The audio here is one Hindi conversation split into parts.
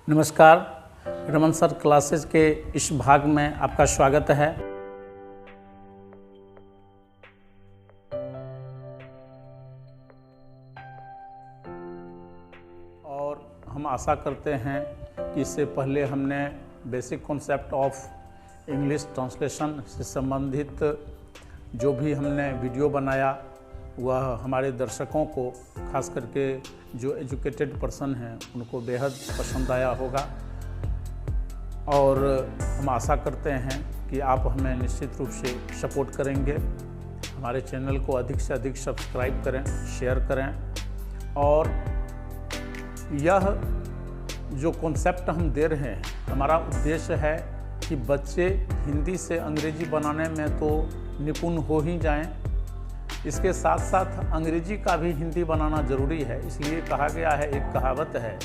नमस्कार, रमन सर क्लासेस के इस भाग में आपका स्वागत है। और हम आशा करते हैं कि इससे पहले हमने basic concept of English translation से संबंधित जो भी हमने वीडियो बनाया वह हमारे दर्शकों को, खास करके जो एजुकेटेड पर्सन हैं, उनको बेहद पसंद आया होगा। और हम आशा करते हैं कि आप हमें निश्चित रूप से सपोर्ट करेंगे। हमारे चैनल को अधिक से अधिक सब्सक्राइब करें, शेयर करें। और यह जो कॉन्सेप्ट हम दे रहे हैं, हमारा उद्देश्य है कि बच्चे हिंदी से अंग्रेजी बनाने में तो निपुण हो ही जाएं, इसके साथ साथ अंग्रेजी का भी हिंदी बनाना ज़रूरी है। इसलिए कहा गया है, एक कहावत है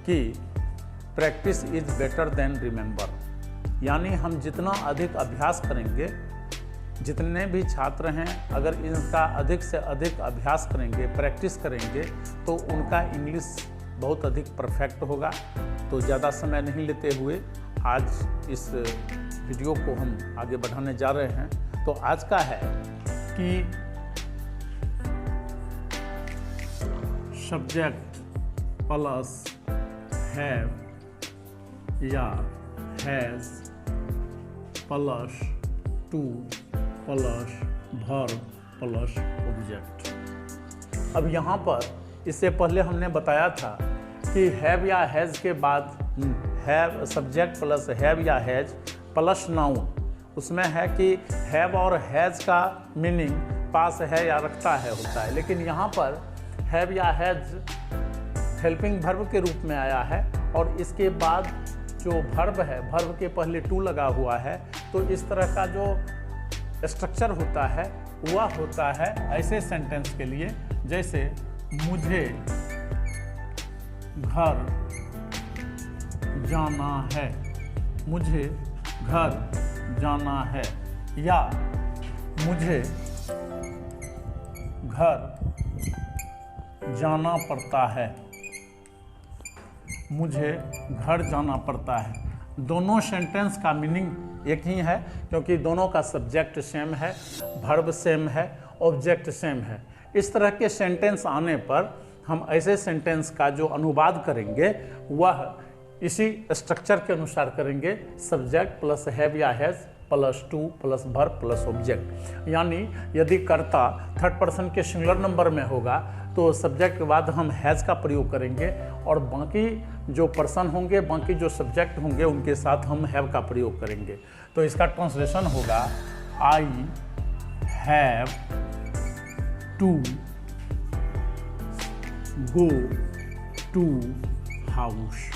कि practice is better than remember. यानी हम जितना अधिक अभ्यास करेंगे, जितने भी छात्र हैं, अगर इनका अधिक से अधिक अभ्यास करेंगे, प्रैक्टिस करेंगे, तो उनका इंग्लिश बहुत अधिक परफेक्ट होगा। तो ज़्यादा समय नहीं लेते हुए आज इस वीडियो को हम आगे बढ़ाने जा रहे हैं। तो आज का है कि सब्जेक्ट प्लस हैव या has plus to plus verb plus object. अब यहाँ पर इससे पहले हमने बताया था कि हैव या हैज़ के बाद हैव सब्जेक्ट प्लस हैव या हैज़ प्लस नाउन, उसमें है कि हैव और हैज़ का मीनिंग पास है या रखता है होता है। लेकिन यहाँ पर हैव या हैज़ हेल्पिंग वर्ब के रूप में आया है और इसके बाद जो वर्ब है, वर्ब के पहले टू लगा हुआ है। तो इस तरह का जो स्ट्रक्चर होता है वह होता है ऐसे सेंटेंस के लिए, जैसे मुझे घर जाना है, मुझे घर जाना है, या मुझे घर जाना पड़ता है, मुझे घर जाना पड़ता है। दोनों सेंटेंस का मीनिंग एक ही है, क्योंकि दोनों का सब्जेक्ट सेम है, वर्ब सेम है, ऑब्जेक्ट सेम है। इस तरह के सेंटेंस आने पर हम ऐसे सेंटेंस का जो अनुवाद करेंगे वह इसी स्ट्रक्चर के अनुसार करेंगे, सब्जेक्ट प्लस हैव या has plus to plus verb plus object. यानी यदि कर्ता थर्ड पर्सन के सिंगुलर नंबर में होगा तो सब्जेक्ट के बाद हम हैज़ का प्रयोग करेंगे, और बाकी जो पर्सन होंगे, बाकी जो सब्जेक्ट होंगे, उनके साथ हम हैव का प्रयोग करेंगे। तो इसका ट्रांसलेशन होगा I have to go to house.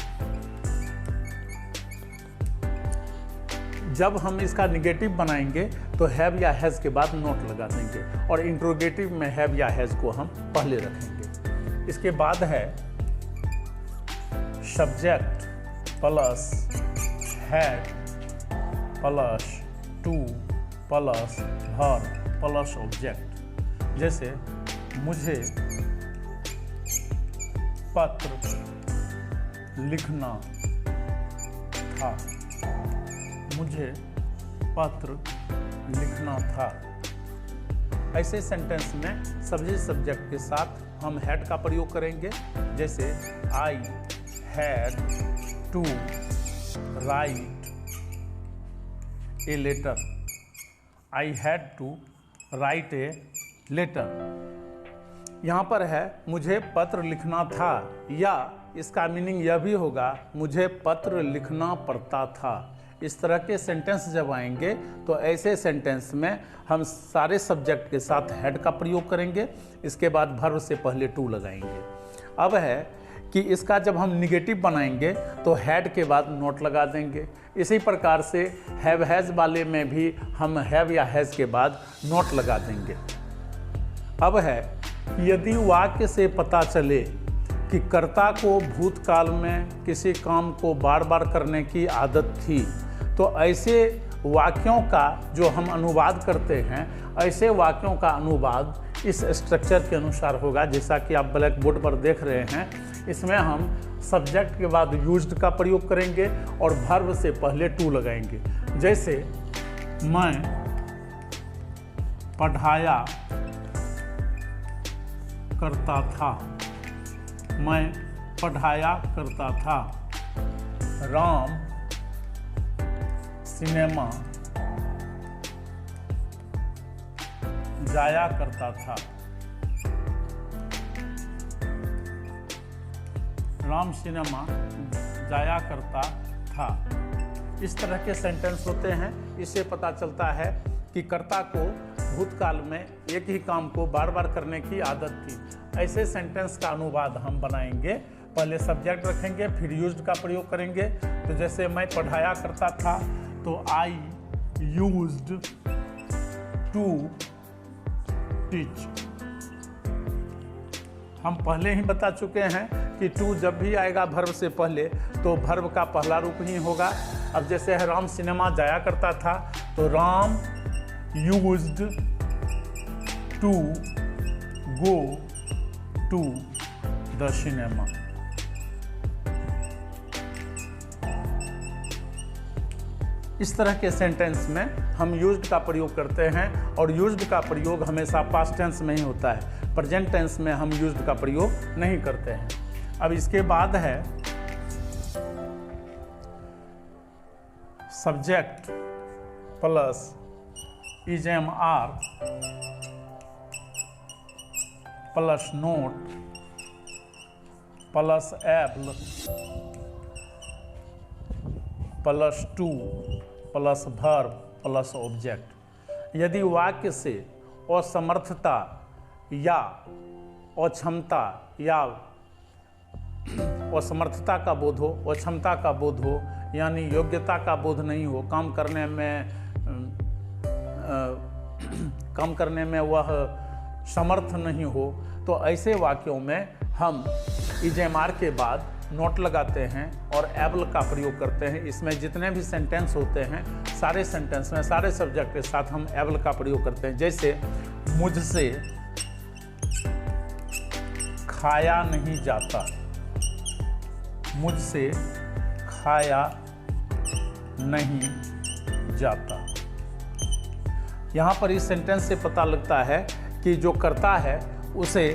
जब हम इसका निगेटिव बनाएंगे तो हैव या हैज़ के बाद नोट लगा देंगे, और इंट्रोगेटिव में हैव या हैज़ को हम पहले रखेंगे। इसके बाद है subject plus had plus to plus verb plus object. जैसे मुझे पत्र लिखना था, मुझे पत्र लिखना था। ऐसे सेंटेंस में सभी सब्जेक्ट के साथ हम हैड का प्रयोग करेंगे। जैसे I had to write a letter, I had to write a letter. यहाँ पर है मुझे पत्र लिखना था, या इसका मीनिंग यह भी होगा मुझे पत्र लिखना पड़ता था। इस तरह के सेंटेंस जब आएंगे तो ऐसे सेंटेंस में हम सारे सब्जेक्ट के साथ हैड का प्रयोग करेंगे, इसके बाद वर्ब से पहले टू लगाएंगे। अब है कि इसका जब हम निगेटिव बनाएंगे तो हैड के बाद नोट लगा देंगे। इसी प्रकार से हैव हैज़ वाले में भी हम हैव या हैज़ के बाद नोट लगा देंगे। अब है यदि वाक्य से पता चले कि कर्ता को भूतकाल में किसी काम को बार बार करने की आदत थी, तो ऐसे वाक्यों का जो हम अनुवाद करते हैं, ऐसे वाक्यों का अनुवाद इस स्ट्रक्चर के अनुसार होगा। जैसा कि आप ब्लैक बोर्ड पर देख रहे हैं, इसमें हम सब्जेक्ट के बाद यूज्ड का प्रयोग करेंगे और वर्ब से पहले टू लगाएंगे। जैसे मैं पढ़ाया करता था, मैं पढ़ाया करता था। राम सिनेमा जाया करता था। राम सिनेमा जाया करता था। इस तरह के सेंटेंस होते हैं। इससे पता चलता है कि कर्ता को भूतकाल में एक ही काम को बार बार करने की आदत थी। ऐसे सेंटेंस का अनुवाद हम बनाएंगे। पहले सब्जेक्ट रखेंगे, फिर यूज्ड का प्रयोग करेंगे। तो जैसे मैं पढ़ाया करता था, तो आई यूज्ड टू टीच। हम पहले ही बता चुके हैं कि टू जब भी आएगा वर्ब से पहले तो वर्ब का पहला रूप ही होगा। अब जैसे है राम सिनेमा जाया करता था, तो Ram used to go to the cinema. इस तरह के सेंटेंस में हम यूज्ड का प्रयोग करते हैं और यूज्ड का प्रयोग हमेशा पास्ट टेंस में ही होता है। प्रेजेंट टेंस में हम यूज्ड का प्रयोग नहीं करते हैं। अब इसके बाद है subject plus इजेमआर plus note plus able plus to plus verb plus object. यदि वाक्य से असमर्थता या अक्षमता या असमर्थता का बोध हो, अक्षमता का बोध हो, यानी योग्यता का बोध नहीं हो, काम करने में वह समर्थ नहीं हो, तो ऐसे वाक्यों में हम इजेमार के बाद नोट लगाते हैं और एबल का प्रयोग करते हैं। इसमें जितने भी सेंटेंस होते हैं, सारे सेंटेंस में सारे सब्जेक्ट के साथ हम एबल का प्रयोग करते हैं। जैसे मुझसे खाया नहीं जाता, मुझसे खाया नहीं जाता। यहाँ पर इस सेंटेंस से पता लगता है कि जो करता है उसे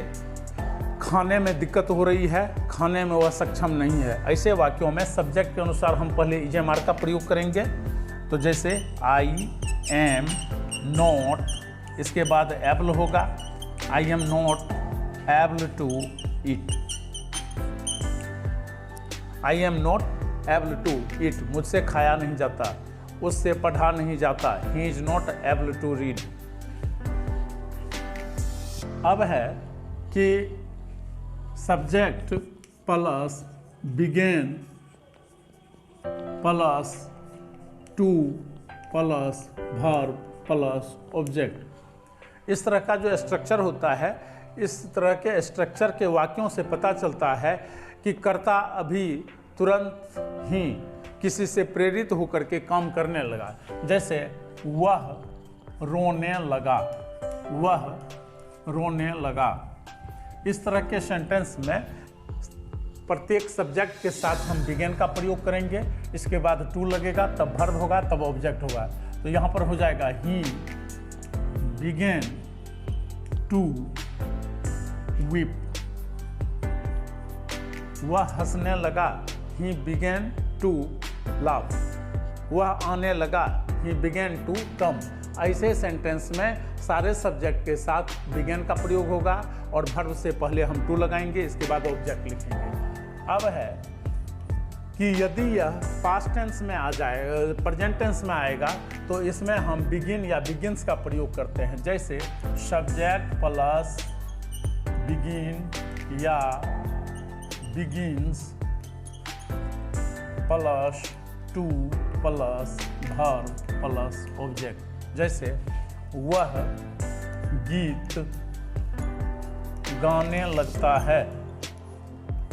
खाने में दिक्कत हो रही है, खाने में वह सक्षम नहीं है। ऐसे वाक्यों में सब्जेक्ट के अनुसार हम पहले इजेमार का प्रयोग करेंगे। तो जैसे आई एम नॉट, इसके बाद एबल होगा, I am not able to eat. I am not able to eat, मुझसे खाया नहीं जाता, उससे पढ़ा नहीं जाता। He is not able to read. अब है कि subject plus begin plus to plus verb plus object. इस तरह का जो स्ट्रक्चर होता है, इस तरह के स्ट्रक्चर के वाक्यों से पता चलता है कि कर्ता अभी तुरंत ही किसी से प्रेरित होकर के काम करने लगा। जैसे वह रोने लगा, वह रोने लगा। इस तरह के सेंटेंस में प्रत्येक सब्जेक्ट के साथ हम बिगेन का प्रयोग करेंगे। इसके बाद टू लगेगा, तब वर्ब होगा, तब ऑब्जेक्ट होगा। तो यहाँ पर हो जाएगा ही बिगेन टू वीप, वह हंसने लगा। ही बिगेन टू लाफ, वह आने लगा। He begin to come. ऐसे सेंटेंस में सारे सब्जेक्ट के साथ बिगेन का प्रयोग होगा और वर्ब से पहले हम टू लगाएंगे, इसके बाद ऑब्जेक्ट लिखेंगे। अब है कि यदि यह पास्ट टेंस में आ जाए, प्रेजेंट टेंस में आएगा, तो इसमें हम बिगिन या बिगिन्स का प्रयोग करते हैं। जैसे सब्जेक्ट प्लस बिगिन या begins plus to plus verb plus object. जैसे वह गीत गाने लगता है,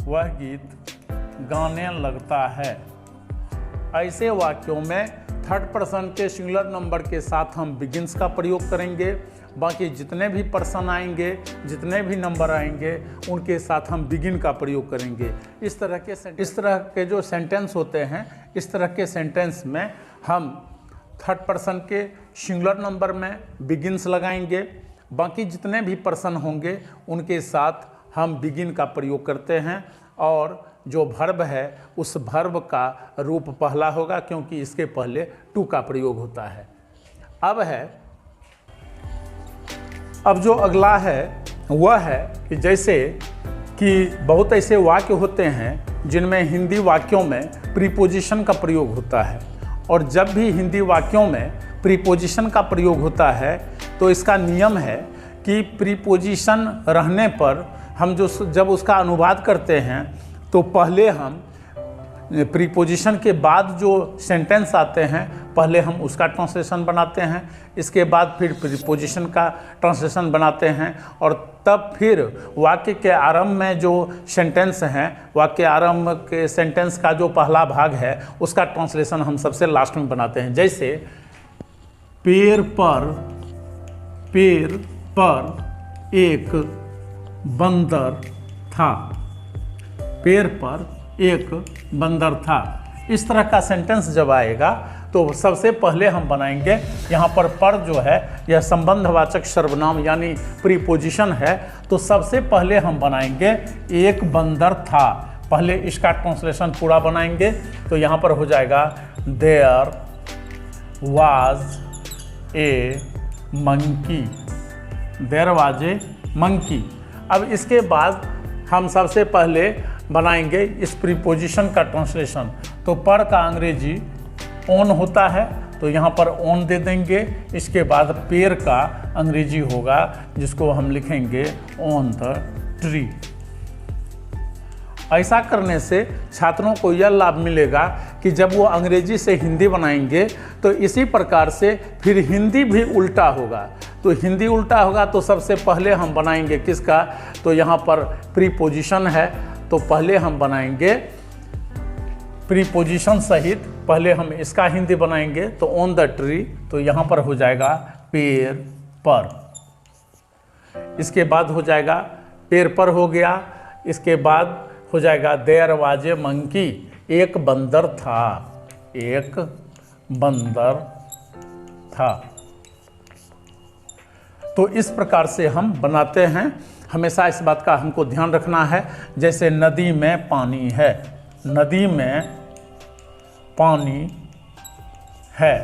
वह गीत गाने लगता है। ऐसे वाक्यों में थर्ड पर्सन के सिंगुलर नंबर के साथ हम बिगिंस का प्रयोग करेंगे। बाकी जितने भी पर्सन आएंगे, जितने भी नंबर आएंगे, उनके साथ हम बिगिन का प्रयोग करेंगे। इस तरह के जो सेंटेंस होते हैं, इस तरह के सेंटेंस में हम थर्ड पर्सन के सिंगुलर नंबर में बिगिंस लगाएंगे। बाकी जितने भी पर्सन होंगे उनके साथ हम बिगिन का प्रयोग करते हैं, और जो वर्ब है उस वर्ब का रूप पहला होगा, क्योंकि इसके पहले टू का प्रयोग होता है। अब जो अगला है वह है कि जैसे कि बहुत ऐसे वाक्य होते हैं जिनमें हिंदी वाक्यों में प्रीपोजिशन का प्रयोग होता है, और जब भी हिंदी वाक्यों में प्रीपोजिशन का प्रयोग होता है तो इसका नियम है कि प्रीपोजिशन रहने पर हम जब उसका अनुवाद करते हैं तो पहले हम प्रीपोजिशन के बाद जो सेंटेंस आते हैं पहले हम उसका ट्रांसलेशन बनाते हैं, इसके बाद फिर प्रीपोजिशन का ट्रांसलेशन बनाते हैं, और तब फिर वाक्य के आरंभ में जो सेंटेंस हैं, वाक्य आरंभ के सेंटेंस का जो पहला भाग है उसका ट्रांसलेशन हम सबसे लास्ट में बनाते हैं। जैसे पेड़ पर एक बंदर था, पेड़ पर एक बंदर था। इस तरह का सेंटेंस जब आएगा तो सबसे पहले हम बनाएंगे, यहाँ पर जो है यह संबंधवाचक सर्वनाम यानी प्रीपोजिशन है, तो सबसे पहले हम बनाएंगे एक बंदर था। पहले इसका ट्रांसलेशन पूरा बनाएंगे, तो यहाँ पर हो जाएगा there was a monkey, there was a monkey. अब इसके बाद हम सबसे पहले बनाएंगे इस प्रीपोजिशन का ट्रांसलेशन। तो पर का अंग्रेजी ऑन होता है, तो यहाँ पर ऑन दे देंगे। इसके बाद पेड़ का अंग्रेजी होगा जिसको हम लिखेंगे ऑन द ट्री। ऐसा करने से छात्रों को यह लाभ मिलेगा कि जब वो अंग्रेजी से हिंदी बनाएंगे तो इसी प्रकार से फिर हिंदी भी उल्टा होगा। तो हिंदी उल्टा होगा तो सबसे पहले हम बनाएंगे किसका, तो यहाँ पर प्रीपोजिशन है, तो पहले हम बनाएंगे प्रीपोजिशन सहित, पहले हम इसका हिंदी बनाएंगे। तो ऑन द ट्री, तो यहाँ पर हो जाएगा पेड़ पर, इसके बाद हो जाएगा पेड़ पर हो गया, इसके बाद हो जाएगा देयर वाज ए मंकी, एक बंदर था, एक बंदर था। तो इस प्रकार से हम बनाते हैं। हमेशा इस बात का हमको ध्यान रखना है। जैसे नदी में पानी है, नदी में पानी है,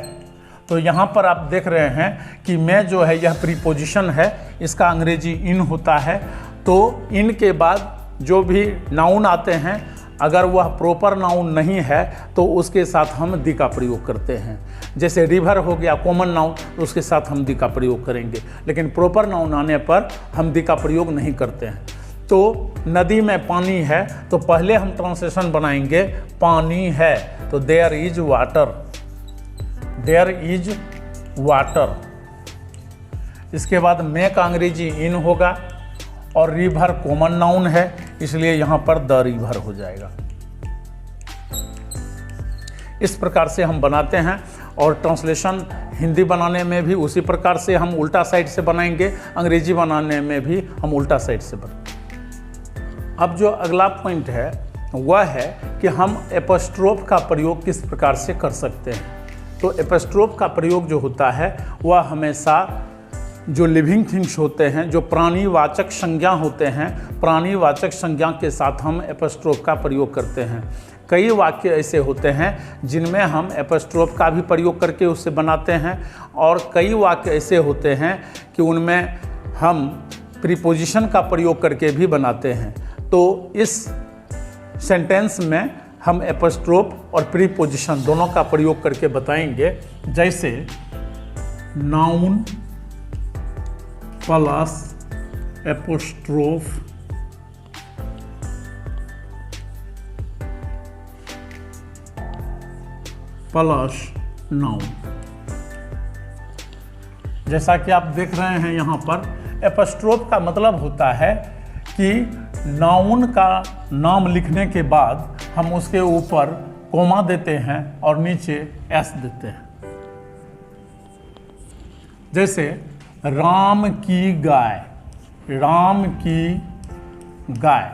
तो यहाँ पर आप देख रहे हैं कि मैं जो है यह प्रीपोजिशन है, इसका अंग्रेजी इन होता है। तो इन के बाद जो भी नाउन आते हैं, अगर वह प्रॉपर नाउन नहीं है तो उसके साथ हम दी का प्रयोग करते हैं। जैसे रिवर हो गया कॉमन नाउन, तो उसके साथ हम दी का प्रयोग करेंगे, लेकिन प्रॉपर नाउन आने पर हम दी का प्रयोग नहीं करते हैं। तो नदी में पानी है, तो पहले हम ट्रांसलेशन बनाएंगे पानी है, तो there is water, there is water. इसके बाद में का अंग्रेजी इन होगा, और रिवर कॉमन नाउन है, इसलिए यहाँ पर द रिवर हो जाएगा। इस प्रकार से हम बनाते हैं, और ट्रांसलेशन हिंदी बनाने में भी उसी प्रकार से हम उल्टा साइड से बनाएंगे, अंग्रेजी बनाने में भी हम उल्टा साइड से बनाएंगे। अब जो अगला पॉइंट है वह है कि हम एपोस्ट्रोफ का प्रयोग किस प्रकार से कर सकते हैं। तो एपोस्ट्रोफ का प्रयोग जो होता है वह हमेशा जो लिविंग थिंग्स होते हैं, जो प्राणीवाचक संज्ञा होते हैं, प्राणीवाचक संज्ञा के साथ हम एपोस्ट्रोफ का प्रयोग करते हैं। कई वाक्य ऐसे होते हैं जिनमें हम एपोस्ट्रोफ का भी प्रयोग करके उससे बनाते हैं, और कई वाक्य ऐसे होते हैं कि उनमें हम प्रीपोजिशन का प्रयोग करके भी बनाते हैं। तो इस सेंटेंस में हम एपोस्ट्रोफ और प्रीपोजिशन दोनों का प्रयोग करके बताएंगे। जैसे noun plus apostrophe plus noun. जैसा कि आप देख रहे हैं यहाँ पर एपोस्ट्रोफ का मतलब होता है कि नाउन का नाम लिखने के बाद हम उसके ऊपर कोमा देते हैं और नीचे एस देते हैं। जैसे राम की गाय, राम की गाय,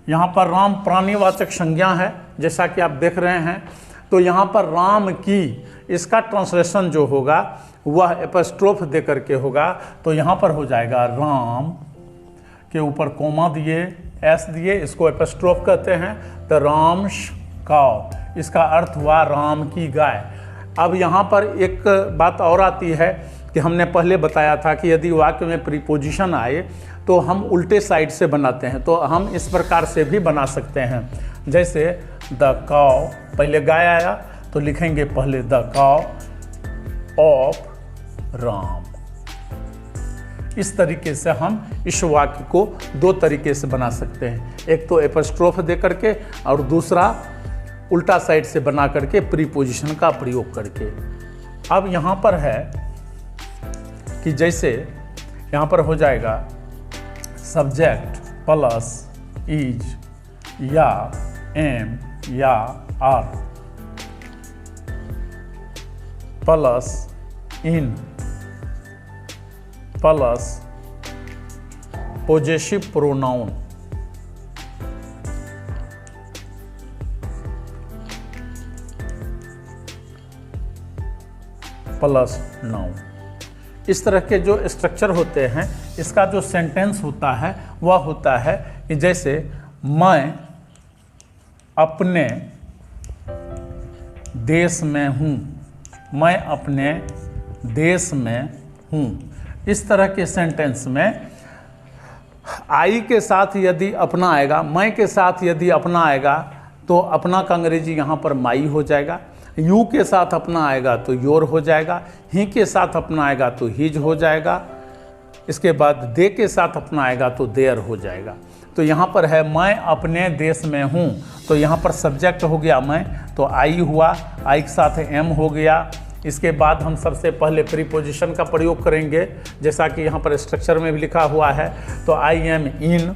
यहाँ पर राम प्राणीवाचक संज्ञा है जैसा कि आप देख रहे हैं। तो यहाँ पर राम की, इसका ट्रांसलेशन जो होगा वह एपोस्ट्रोफ दे करके होगा। तो यहाँ पर हो जाएगा राम के ऊपर कोमा दिए, एस दिए, इसको एपोस्ट्रोफ कहते हैं। तो राम्स काउ, इसका अर्थ हुआ राम की गाय। अब यहाँ पर एक बात और आती है कि हमने पहले बताया था कि यदि वाक्य में प्रीपोजिशन आए तो हम उल्टे साइड से बनाते हैं। तो हम इस प्रकार से भी बना सकते हैं, जैसे द काउ, पहले गाय आया तो लिखेंगे पहले द काउ ऑफ राम। इस तरीके से हम इस वाक्य को दो तरीके से बना सकते हैं, एक तो एपोस्ट्रोफ दे करके और दूसरा उल्टा साइड से बना करके प्रीपोजिशन का प्रयोग करके। अब यहाँ पर है कि जैसे यहाँ पर हो जाएगा सब्जेक्ट प्लस इज या एम या are plus in plus possessive pronoun plus noun. इस तरह के जो स्ट्रक्चर होते हैं, इसका जो सेंटेंस होता है वह होता है कि जैसे मैं अपने देश में हूँ, मैं अपने देश में हूँ। इस तरह के सेंटेंस में आई के साथ यदि अपना आएगा, मैं के साथ यदि अपना आएगा तो अपना का अंग्रेजी यहाँ पर माई हो जाएगा। यू के साथ अपना आएगा तो योर हो जाएगा। ही के साथ अपना आएगा तो हिज हो जाएगा। इसके बाद दे के साथ अपना आएगा तो देयर हो जाएगा। तो यहाँ पर है मैं अपने देश में हूँ, तो यहाँ पर सब्जेक्ट हो गया मैं, तो आई हुआ, आई के साथ एम हो गया। इसके बाद हम सबसे पहले प्रीपोजिशन का प्रयोग करेंगे, जैसा कि यहाँ पर स्ट्रक्चर में भी लिखा हुआ है। तो आई एम इन,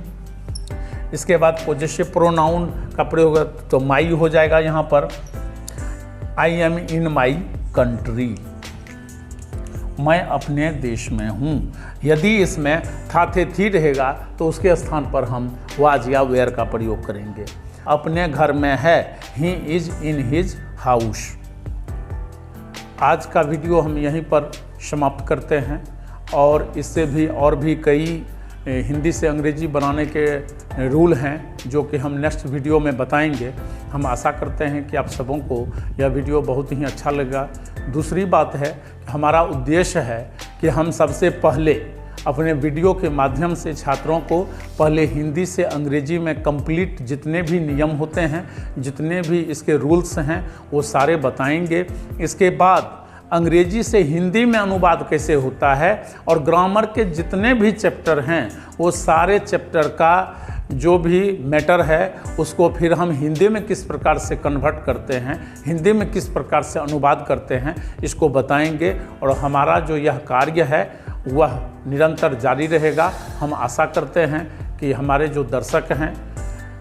इसके बाद पोजेसिव प्रोनाउन का प्रयोग तो माई हो जाएगा। यहाँ पर I am in my country, मैं अपने देश में हूँ। यदि इसमें था थे थी रहेगा तो उसके स्थान पर हम वाज या वेयर का प्रयोग करेंगे। अपने घर में है, he is in his house. आज का वीडियो हम यहीं पर समाप्त करते हैं और इससे भी और भी कई हिंदी से अंग्रेजी बनाने के रूल हैं जो कि हम नेक्स्ट वीडियो में बताएंगे। हम आशा करते हैं कि आप सबों को यह वीडियो बहुत ही अच्छा लगा। दूसरी बात है, हमारा उद्देश्य है कि हम सबसे पहले अपने वीडियो के माध्यम से छात्रों को पहले हिंदी से अंग्रेजी में कंप्लीट जितने भी नियम होते हैं, जितने भी इसके रूल्स हैं, वो सारे बताएंगे। इसके बाद अंग्रेजी से हिंदी में अनुवाद कैसे होता है और ग्रामर के जितने भी चैप्टर हैं वो सारे चैप्टर का जो भी मैटर है उसको फिर हम हिंदी में किस प्रकार से कन्वर्ट करते हैं, हिंदी में किस प्रकार से अनुवाद करते हैं, इसको बताएंगे। और हमारा जो यह कार्य है वह निरंतर जारी रहेगा। हम आशा करते हैं कि हमारे जो दर्शक हैं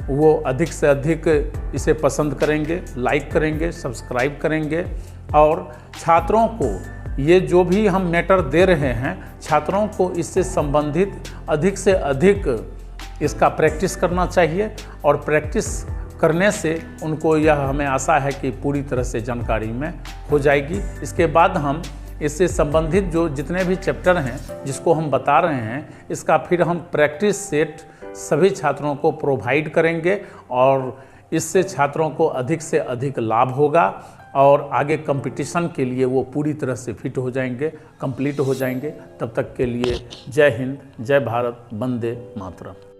वो अधिक से अधिक इसे पसंद करेंगे, लाइक करेंगे, सब्सक्राइब करेंगे और छात्रों को ये जो भी हम मैटर दे रहे हैं, छात्रों को इससे संबंधित अधिक से अधिक इसका प्रैक्टिस करना चाहिए और प्रैक्टिस करने से उनको यह हमें आशा है कि पूरी तरह से जानकारी में हो जाएगी। इसके बाद हम इससे संबंधित जो जितने भी चैप्टर हैं जिसको हम बता रहे हैं, इसका फिर हम प्रैक्टिस सेट सभी छात्रों को प्रोवाइड करेंगे और इससे छात्रों को अधिक से अधिक लाभ होगा और आगे कंपटीशन के लिए वो पूरी तरह से फिट हो जाएंगे, कंप्लीट हो जाएंगे। तब तक के लिए जय हिंद, जय भारत, वंदे मातरम।